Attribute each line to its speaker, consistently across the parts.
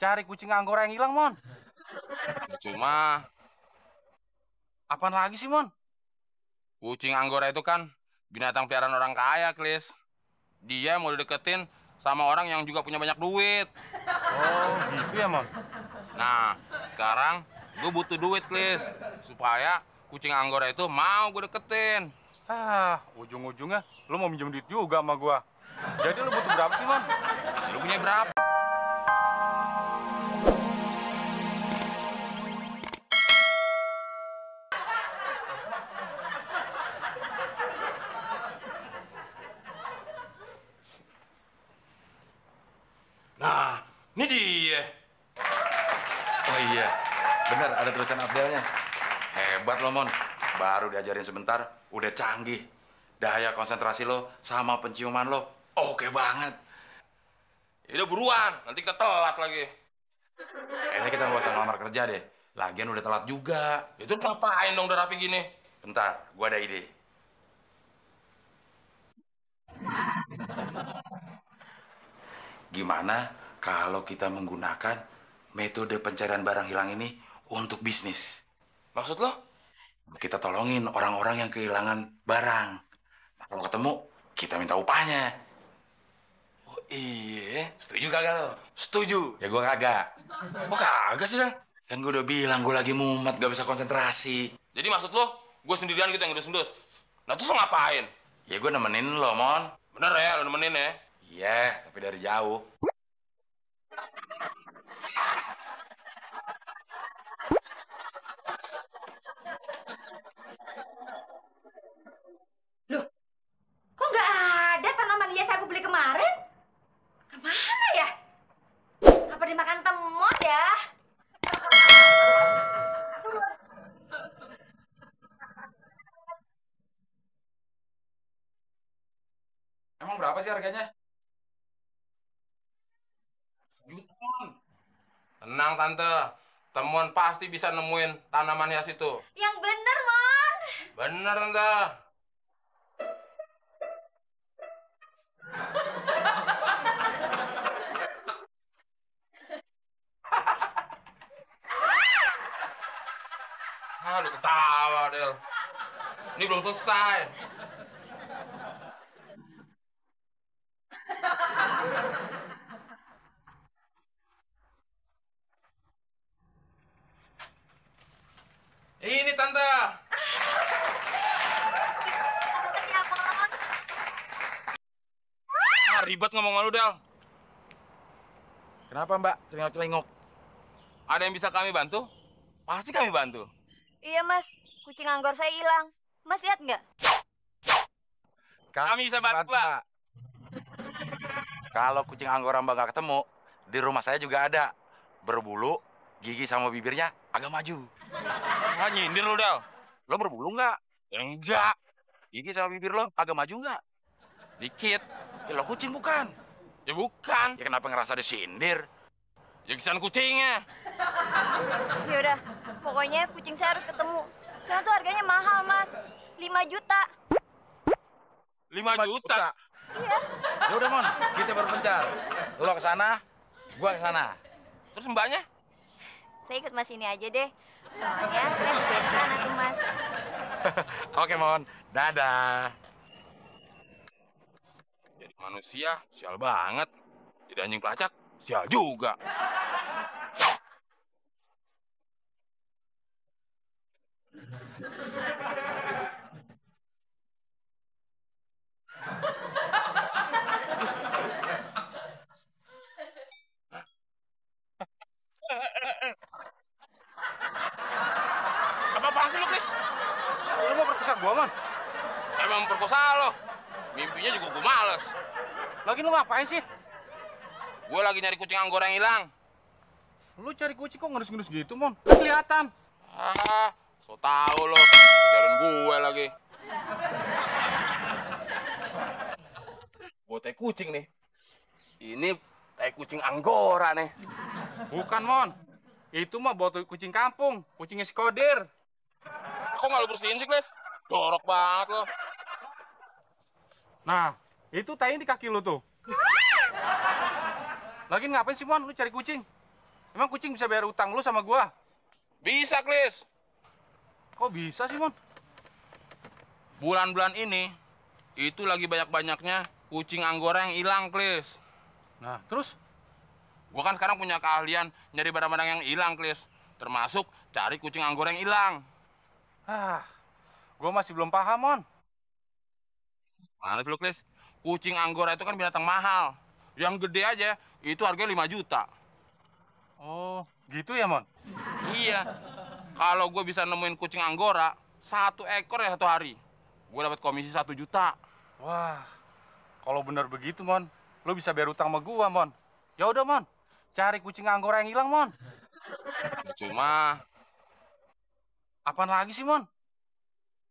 Speaker 1: cari kucing Anggora yang hilang, Mon.
Speaker 2: Cuma,
Speaker 1: Apaan lagi sih, Mon?
Speaker 2: kucing Anggora itu kan binatang piaraan orang kaya, Klis. Dia mau dideketin sama orang yang juga punya banyak duit.
Speaker 1: Oh, gitu ya, Mon?
Speaker 2: Nah, sekarang gue butuh duit, Klis. Supaya kucing Anggora itu mau gue deketin.
Speaker 1: Ujung-ujungnya lu mau minjem duit juga sama gua. Jadi lu butuh berapa sih, Mon?
Speaker 2: Lu punya berapa? Nah, ini dia.
Speaker 3: Oh iya, bener ada tulisan Abdelnya. Hebat lo, Mon. Baru diajarin sebentar, udah canggih. Daya konsentrasi lo sama penciuman lo oke banget.
Speaker 2: Ya udah buruan, nanti kita telat lagi.
Speaker 3: Kayaknya kita nggak usah ngelamar kerja deh. Lagian udah telat juga.
Speaker 2: Itu ngapain dong udah rapi gini?
Speaker 3: Bentar, gua ada ide. Gimana kalau kita menggunakan metode pencarian barang hilang ini untuk bisnis?
Speaker 2: Maksud lo?
Speaker 3: Kita tolongin orang-orang yang kehilangan barang. Nah, kalau ketemu, kita minta upahnya.
Speaker 2: Oh iya,
Speaker 3: Setuju kagak lo?
Speaker 2: setuju.
Speaker 3: Ya gua kagak.
Speaker 2: Kok kagak sih, Dan?
Speaker 3: Kan gue udah bilang gue lagi mumet, gak bisa konsentrasi.
Speaker 2: Jadi maksud lo, gue sendirian gitu yang ngedus-ngedus? Nah terus lo ngapain?
Speaker 3: Ya gue nemenin lo, Mon.
Speaker 2: Bener ya, lo nemenin ya?
Speaker 3: Iya, tapi dari jauh.
Speaker 4: Loh, kok nggak ada tanaman hias aku beli kemarin? Kemana ya? Apa dimakan temut ya?
Speaker 3: Emang berapa sih harganya?
Speaker 2: Jutaan. Tenang Tante, temuan pasti bisa nemuin tanaman hias itu.
Speaker 4: Yang bener, Mon.
Speaker 2: Bener Tante. Lu ketawa, Del. Ini belum selesai. Ini Tante.
Speaker 4: Ya, Mon.
Speaker 2: Ribet ngomong sama lu, Del.
Speaker 3: Kenapa, Mbak? Celingok-celingok.
Speaker 2: Ada yang bisa kami bantu? Pasti kami bantu.
Speaker 4: Iya, Mas. Kucing Anggor saya hilang. Mas lihat nggak?
Speaker 2: Kami bisa bantu, Mbak.
Speaker 3: Kalau kucing Anggora Mbak gak ketemu, di rumah saya juga ada. Berbulu, gigi sama bibirnya agak maju.
Speaker 2: Ah, nyindir lu, Del.
Speaker 3: Lo berbulu nggak?
Speaker 2: Ya enggak.
Speaker 3: Gigi sama bibir lo agak maju nggak?
Speaker 2: Dikit.
Speaker 3: Ya lo kucing bukan?
Speaker 2: Ya bukan.
Speaker 3: Ya kenapa ngerasa disindir?
Speaker 2: Ya kisaran kucingnya.
Speaker 4: Ya udah, pokoknya kucing saya harus ketemu. Soalnya tuh harganya mahal, Mas. 5 juta.
Speaker 2: 5 juta.
Speaker 4: Iya.
Speaker 3: Ya udah, Mon, kita berpencar. Lo ke sana, gua ke sana.
Speaker 2: Terus mbaknya?
Speaker 4: Saya ikut Mas ini aja deh. Soalnya saya harus dari sana tuh, Mas.
Speaker 3: Oke, Mon. Dadah.
Speaker 2: Jadi manusia, sial banget. Jadi anjing pelacak, sial juga. Apa-apaan sih lu, Chris?
Speaker 1: Lu mau perkosa gua, Mon?
Speaker 2: Emang perkosa lo. Mimpinya juga gue males.
Speaker 1: Lagi lu ngapain sih?
Speaker 2: Gue lagi nyari kucing Anggora yang hilang.
Speaker 1: Lu cari kucing kok ngelus-ngelus gitu, Mon? Kelihatan.
Speaker 2: Ah, so tau lo. Ajarin gue lagi. Buat tai kucing nih. Ini tai kucing Anggora nih.
Speaker 1: Bukan, Mon. Itu mah botol kucing kampung. Kucingnya si Kodir.
Speaker 2: Kok nggak lu bersihin sih, Kles? Jorok banget lo.
Speaker 1: Nah, itu tainya di kaki lu tuh. Lagi ngapain sih, Mon? Lu cari kucing? Emang kucing bisa bayar utang lu sama gua?
Speaker 2: Bisa, Klis.
Speaker 1: Kok bisa sih, Mon?
Speaker 2: Bulan-bulan ini, itu lagi banyak-banyaknya kucing Anggora yang hilang, Klis.
Speaker 1: Nah, terus?
Speaker 2: Gua kan sekarang punya keahlian nyari barang-barang yang hilang, Klis. Termasuk cari kucing Anggora yang hilang.
Speaker 1: Gua masih belum paham, Mon.
Speaker 2: Mana sih lu, Klis? Kucing Anggora itu kan binatang mahal. Yang gede aja, itu harganya 5 juta.
Speaker 1: Oh, gitu ya, Mon?
Speaker 2: Iya. Kalau gue bisa nemuin kucing Anggora, 1 ekor ya 1 hari. Gue dapat komisi 1 juta.
Speaker 1: Wah, kalau bener begitu, Mon, lu bisa bayar utang sama gua, Mon. Ya udah, Mon. Cari kucing Anggora yang hilang, Mon.
Speaker 2: Cuma,
Speaker 1: Apaan lagi sih, Mon?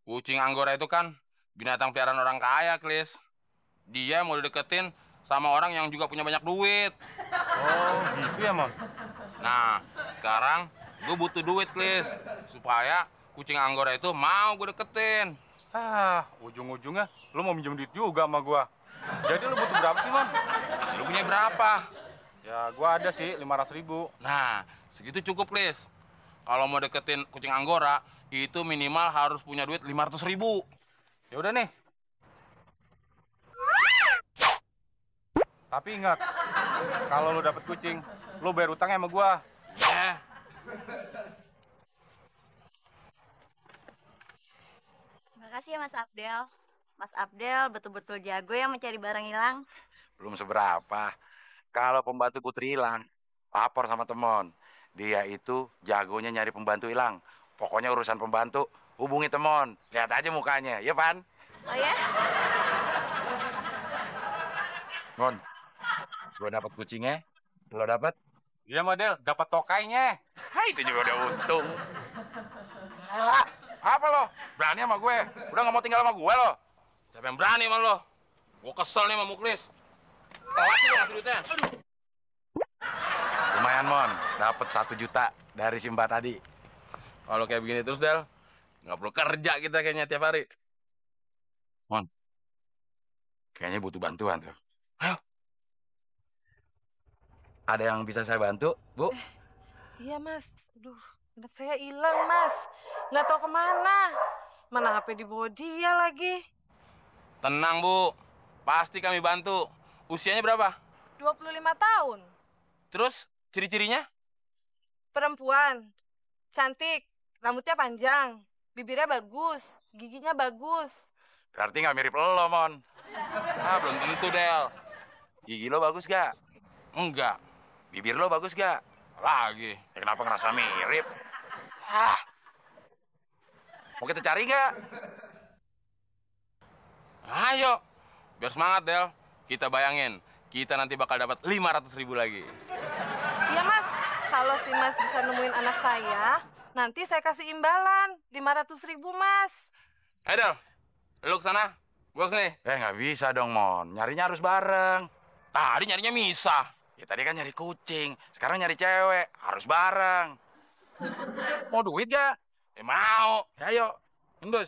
Speaker 2: kucing Anggora itu kan binatang piaraan orang kaya, Klis. Dia mau dideketin sama orang yang juga punya banyak duit.
Speaker 1: Oh, gitu ya, Mon?
Speaker 2: Nah, sekarang gue butuh duit, Klis. Supaya kucing Anggora itu mau gue deketin.
Speaker 1: Ujung-ujungnya lu mau minjem duit juga sama gua. Jadi lu butuh berapa sih, Mon?
Speaker 2: Lu punya berapa?
Speaker 1: Ya, gua ada sih 500.000.
Speaker 2: Nah, segitu cukup, Klis. Kalau mau deketin kucing Anggora, itu minimal harus punya duit 500.000.
Speaker 1: Ya udah nih. Tapi ingat, kalau lu dapet kucing, lu bayar utangnya sama gua.
Speaker 4: Makasih ya Mas Abdel. Mas Abdel betul-betul jago ya mencari barang hilang.
Speaker 3: Belum seberapa. Kalau pembantu Putri hilang, lapor sama temon. Dia itu jagonya nyari pembantu hilang. Pokoknya urusan pembantu, hubungi temon. Lihat aja mukanya, ya Pan?
Speaker 4: Oh ya?
Speaker 3: Mon, gua dapat kucingnya. Lo dapat?
Speaker 1: Iya, model, dapat tokainya.
Speaker 3: Itu juga udah untung. Apa lo? Berani sama gue? Udah nggak mau tinggal sama gue lo?
Speaker 2: Siapa yang berani sama lo? Gue kesel nih sama Muklis. Telat sih lo ngasih duitnya.
Speaker 3: Lumayan, Mon. Dapat 1 juta dari si Mbak tadi.
Speaker 2: Kalau kayak begini terus, Del, nggak perlu kerja kita kayaknya tiap hari.
Speaker 3: Mon, kayaknya butuh bantuan tuh.
Speaker 2: Ayo.
Speaker 3: Ada yang bisa saya bantu, Bu?
Speaker 5: Iya, Mas. Aduh, anak saya hilang, Mas. Nggak tahu kemana. Mana HP dibawa dia lagi.
Speaker 2: Tenang, Bu. Pasti kami bantu. Usianya berapa?
Speaker 5: 25 tahun.
Speaker 2: Terus ciri-cirinya?
Speaker 5: Perempuan. Cantik. Rambutnya panjang. Bibirnya bagus. Giginya bagus.
Speaker 3: Berarti nggak mirip lo, Mon.
Speaker 2: Belum tentu, Del.
Speaker 3: Gigi lo bagus gak?
Speaker 2: Enggak.
Speaker 3: Bibir lo bagus gak?
Speaker 2: Lagi.
Speaker 3: Ya, kenapa ngerasa mirip? Mau kita cari gak?
Speaker 2: Ayo. Biar semangat, Del. Kita bayangin. Kita nanti bakal dapat 500.000 lagi.
Speaker 5: Iya, Mas. Kalau si Mas bisa nemuin anak saya, nanti saya kasih imbalan. 500.000, Mas.
Speaker 2: Ayo, Del. Lu kesana. Gua kesini.
Speaker 3: Nggak bisa dong, Mon. Nyarinya harus bareng.
Speaker 2: Tadi nyarinya misah.
Speaker 3: Ya tadi kan nyari kucing, sekarang nyari cewek, harus bareng. Mau duit gak?
Speaker 2: Mau.
Speaker 3: Ya, ayo.
Speaker 2: Indus.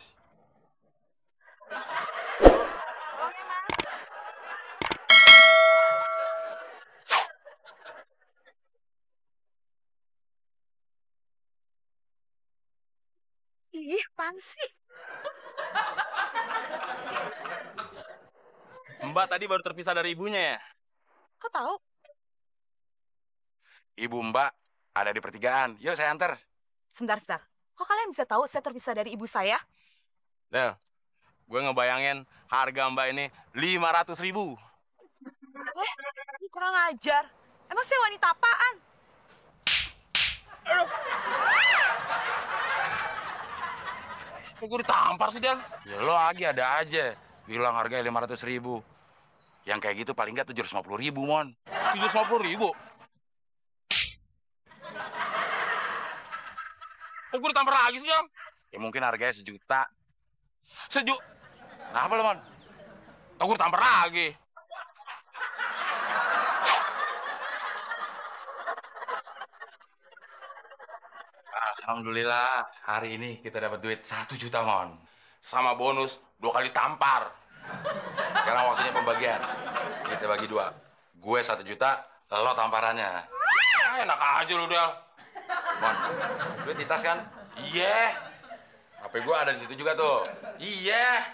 Speaker 5: Ih, apaan sih?
Speaker 2: Mbak tadi baru terpisah dari ibunya ya?
Speaker 5: Kok tahu?
Speaker 3: Ibu Mbak ada di pertigaan. Yuk saya antar.
Speaker 5: Sebentar. Kok kalian bisa tahu saya terpisah dari ibu saya?
Speaker 2: Del, gue ngebayangin harga Mbak ini 500.000.
Speaker 5: Ini kurang ajar. Emang saya wanita apaan?
Speaker 2: Kok gue ditampar sih, Del?
Speaker 3: Ya lo lagi ada aja. Bilang harganya 500.000. Yang kayak gitu paling nggak 750.000, Mon.
Speaker 2: 750.000? Kok gue ditampar lagi sih, Jam?
Speaker 3: Ya mungkin harganya 1 juta. Kenapa lo, Mon?
Speaker 2: Kok gue ditampar lagi?
Speaker 3: Alhamdulillah, hari ini kita dapat duit 1 juta, Mon.
Speaker 2: Sama bonus 2 kali tampar.
Speaker 3: Sekarang waktunya pembagian. Kita bagi 2. Gue 1 juta, lo tamparannya.
Speaker 2: Ya, enak aja lu, Del.
Speaker 3: Mon, duit di tas kan?
Speaker 2: Iya.
Speaker 3: HP gua ada di situ juga tuh.
Speaker 2: Iya.